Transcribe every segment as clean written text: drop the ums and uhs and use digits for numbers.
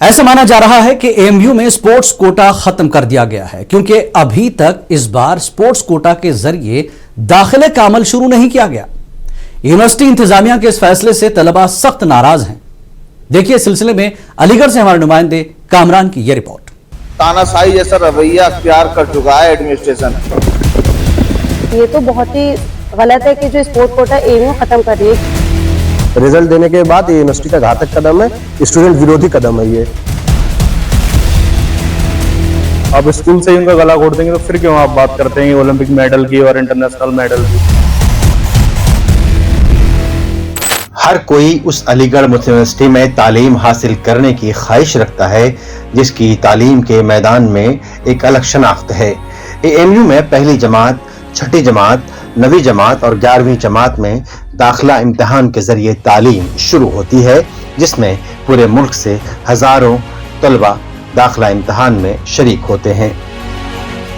ऐसा माना जा रहा है कि एएमयू में स्पोर्ट्स कोटा खत्म कर दिया गया है क्योंकि अभी तक इस बार स्पोर्ट्स कोटा के जरिए दाखिले का अमल शुरू नहीं किया गया। यूनिवर्सिटी इंतजामिया के इस फैसले से तलबा सख्त नाराज हैं। देखिए इस सिलसिले में अलीगढ़ से हमारे नुमाइंदे कामरान की यह रिपोर्ट। तानाशाही जैसा रवैया अख्तियार कर चुका है एडमिनिस्ट्रेशन। ये तो बहुत ही गलत है कि जो स्पोर्ट्स कोटा एएमयू खत्म कर रही है। रिजल्ट देने के बाद ये यूनिवर्सिटी का घातक कदम है, स्टूडेंट विरोधी कदम है ये। अब स्कूल से ही उनका गला घोट देंगे तो फिर क्यों आप बात करते हैं ओलंपिक मेडल की और इंटरनेशनल मेडल की। हर कोई उस अलीगढ़ मुस्लिम यूनिवर्सिटी में तालीम हासिल करने की ख्वाहिश रखता है जिसकी तालीम के मैदान में एक अलग शनाख्त है। एएमयू में पहली जमात, छठी जमात, 9वीं जमात और 11वीं जमात में दाखिला इम्तिहान के जरिए तालीम शुरू होती है, जिसमें पूरे मुल्क से हजारों तलबा दाखिला इम्तिहान में शरीक होते हैं।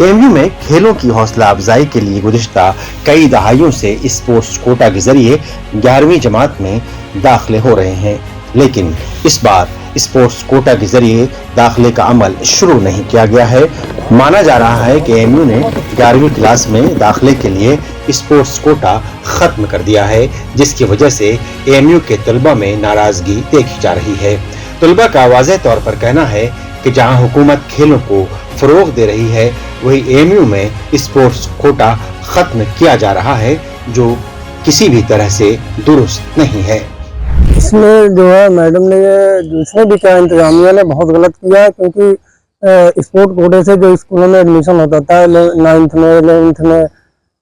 एएमयू में खेलों की हौसला अफजाई के लिए गुज़िश्ता कई दहाइयों से स्पोर्ट्स कोटा के जरिए 11वीं जमात में दाखिले हो रहे हैं, लेकिन इस बार स्पोर्ट्स कोटा के जरिए दाखिले का अमल शुरू नहीं किया गया है। माना जा रहा है कि एएमयू ने 11वीं क्लास में दाखिले के लिए स्पोर्ट्स कोटा खत्म कर दिया है, जिसकी वजह से एएमयू के तलबा में नाराजगी देखी जा रही है। तलबा का वाज़ेह तौर पर कहना है कि जहां हुकूमत खेलों को फरोग दे रही है, वही एएमयू में स्पोर्ट्स कोटा खत्म किया जा रहा है, जो किसी भी तरह से दुरुस्त नहीं है। इसमें जो है मैडम ने दूसरे भी क्या इंतजामिया ने बहुत गलत किया है, क्योंकि स्पोर्ट कोटे से जो स्कूलों में एडमिशन होता था 9th में 11th में,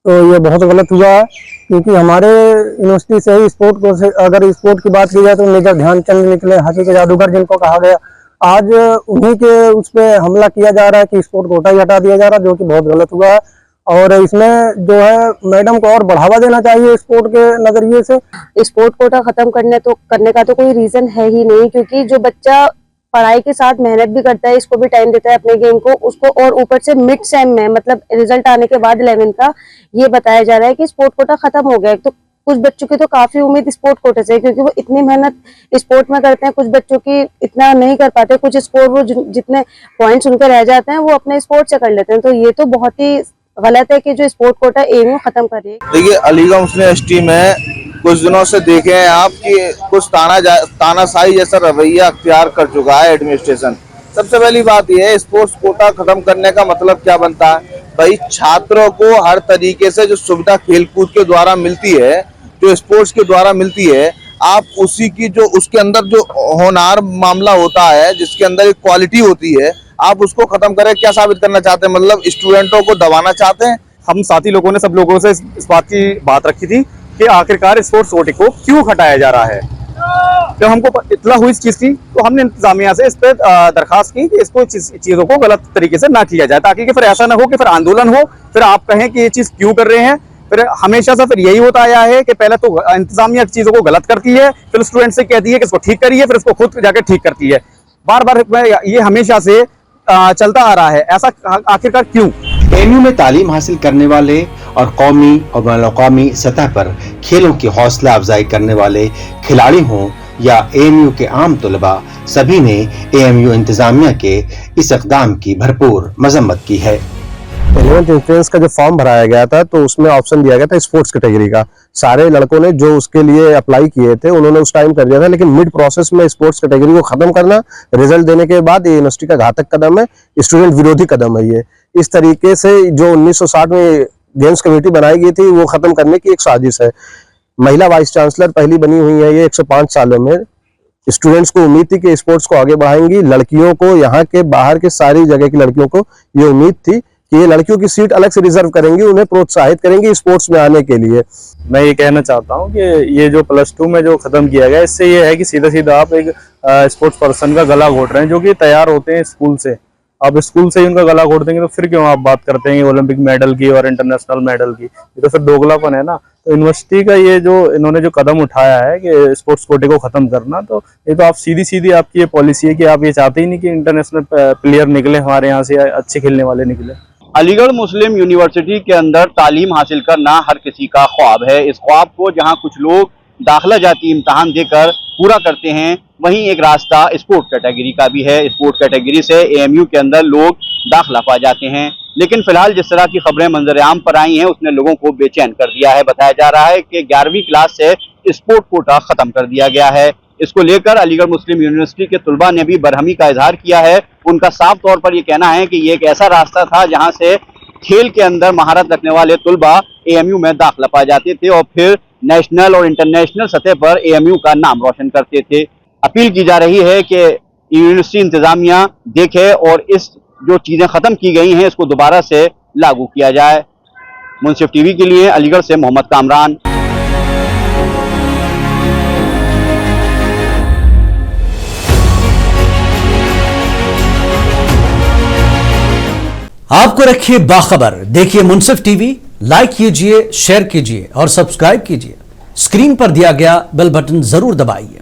तो ये बहुत गलत हुआ है। क्योंकि हमारे यूनिवर्सिटी से ही स्पोर्ट को से अगर स्पोर्ट की बात की जाए तो मेजर ध्यानचंद निकले, हॉकी के जादूगर जिनको कहा गया, आज उन्हीं के उस पर हमला किया जा रहा है कि स्पोर्ट कोटा ही हटा दिया जा रहा है, जो कि बहुत गलत हुआ है। और इसमें जो है मैडम को और बढ़ावा देना चाहिए स्पोर्ट के नजरिए से। स्पोर्ट कोटा खत्म करने का तो कोई रीजन है ही नहीं, क्योंकि जो बच्चा पढ़ाई के साथ मेहनत भी करता है, इसको भी टाइम देता है अपने गेम को, उसको और ऊपर से मिड सेम में मतलब रिजल्ट आने के बाद 11th का ये बताया जा रहा है कि स्पोर्ट कोटा खत्म हो गया। तो कुछ बच्चों की तो काफी उम्मीद स्पोर्ट कोटे से, क्योंकि वो इतनी मेहनत स्पोर्ट में करते हैं। कुछ बच्चों की इतना नहीं कर पाते, कुछ स्पोर्ट वो जितने पॉइंट्स उनके रह जाते हैं वो अपने स्पोर्ट से कर लेते हैं। तो ये तो बहुत ही गलत है कि जो स्पोर्ट कोटा एएमयू खत्म कर रही है। देखिए अलीगढ़ मुस्लिम यूनिवर्सिटी में कुछ दिनों से देखे हैं आप कि कुछ तानाशाही जैसा रवैया अख्तियार कर चुका है एडमिनिस्ट्रेशन। सबसे पहली बात यह है, स्पोर्ट्स कोटा खत्म करने का मतलब क्या बनता है भाई? छात्रों को हर तरीके से जो सुविधा खेलकूद के द्वारा मिलती है, जो स्पोर्ट्स के द्वारा मिलती है, आप उसी की जो उसके अंदर जो होनहार मामला होता है, जिसके अंदर एक क्वालिटी होती है, आप उसको खत्म करें। क्या साबित करना चाहते हैं? मतलब स्टूडेंटों को दबाना चाहते हैं? हम साथी लोगों ने सब लोगों से इस बात की बात रखी थी कि आखिरकार स्पोर्ट्स कोटे को क्यों हटाया जा रहा है। जब हमको इत्तला हुई इस चीज की तो हमने इंतजामिया से इस पर दरखास्त की कि इसको चीजों को गलत तरीके से ना किया जाए, ताकि फिर ऐसा ना हो कि फिर आंदोलन हो, फिर आप कहें कि ये चीज क्यों कर रहे हैं। फिर हमेशा से फिर यही होता आया है कि पहले तो इंतजामिया चीजों को गलत करती है, फिर स्टूडेंट से कहती है कि इसको ठीक करिए, फिर इसको खुद जाकर ठीक करती है। बार बार ये हमेशा से चलता आ रहा है। ऐसा आखिरकार क्यों? एएमयू में तालीम हासिल करने वाले और कौमी और बैनुल-अक़वामी सतह पर खेलों की हौसला अफजाई करने वाले खिलाड़ी हों या एएमयू के आम तलबा, सभी ने एएमयू इंतजामिया के इस इक़दाम की भरपूर मजम्मत की है। 11th एंट्रेंस का जो फॉर्म भराया गया था तो उसमें ऑप्शन दिया गया था स्पोर्ट्स कैटेगरी का। सारे लड़कों ने जो उसके लिए अप्लाई किए थे उन्होंने उस टाइम कर दिया था, लेकिन मिड प्रोसेस में स्पोर्ट्स कैटेगरी को खत्म करना रिजल्ट देने के बाद ये यूनिवर्सिटी का घातक कदम है, स्टूडेंट विरोधी कदम है ये। इस तरीके से जो 1960 में गेम्स कमेटी बनाई गई थी वो खत्म करने की एक साजिश है। महिला वाइस चांसलर पहली बनी हुई है ये 105 सालों में। स्टूडेंट्स को उम्मीद थी कि स्पोर्ट्स को आगे बढ़ाएंगी। लड़कियों को, यहाँ के बाहर के सारी जगह की लड़कियों को ये उम्मीद थी कि ये लड़कियों की सीट अलग से रिजर्व करेंगी, उन्हें प्रोत्साहित करेंगी स्पोर्ट्स में आने के लिए। मैं ये कहना चाहता हूँ कि ये जो +2 में जो खत्म किया गया, इससे ये है कि सीधा सीधा आप एक स्पोर्ट्स पर्सन का गला घोट रहे हैं, जो कि तैयार होते हैं स्कूल से। अब स्कूल से ही उनका गला घोट देंगे तो फिर क्यों आप बात करते हैं ओलंपिक मेडल की और इंटरनेशनल मेडल की। ये तो फिर दोगलापन है ना। तो यूनिवर्सिटी का ये जो इन्होंने जो कदम उठाया है कि स्पोर्ट्स कोटे को खत्म करना, तो ये तो आप सीधी आपकी ये पॉलिसी है कि आप ये चाहते ही नहीं कि इंटरनेशनल प्लेयर निकले हमारे यहाँ से, अच्छे खेलने वाले निकले। अलीगढ़ मुस्लिम यूनिवर्सिटी के अंदर तालीम हासिल करना हर किसी का ख्वाब है। इस ख्वाब को जहां कुछ लोग दाखिला जाती इम्तहान देकर पूरा करते हैं, वहीं एक रास्ता स्पोर्ट कैटेगरी का भी है। स्पोर्ट कैटेगरी से एएमयू के अंदर लोग दाखिला पा जाते हैं। लेकिन फिलहाल जिस तरह की खबरें मंजर-ए-आम पर आई हैं, उसने लोगों को बेचैन कर दिया है। बताया जा रहा है कि 11वीं क्लास से स्पोर्ट कोटा खत्म कर दिया गया है। इसको लेकर अलीगढ़ मुस्लिम यूनिवर्सिटी के तुलबा ने भी बरहमी का इजहार किया है। उनका साफ तौर पर यह कहना है कि ये एक ऐसा रास्ता था जहां से खेल के अंदर महारत रखने वाले तुलबा एएमयू में दाखिला पा जाते थे और फिर नेशनल और इंटरनेशनल सतह पर एएमयू का नाम रोशन करते थे। अपील की जा रही है कि यूनिवर्सिटी इंतजामिया देखे और इस जो चीजें खत्म की गई हैं इसको दोबारा से लागू किया जाए। मुंसिफ टीवी के लिए अलीगढ़ से मोहम्मद कामरान। आपको रखिए बाखबर, देखिए मुंसिफ टीवी, लाइक कीजिए, शेयर कीजिए और सब्सक्राइब कीजिए। स्क्रीन पर दिया गया बेल बटन जरूर दबाइए।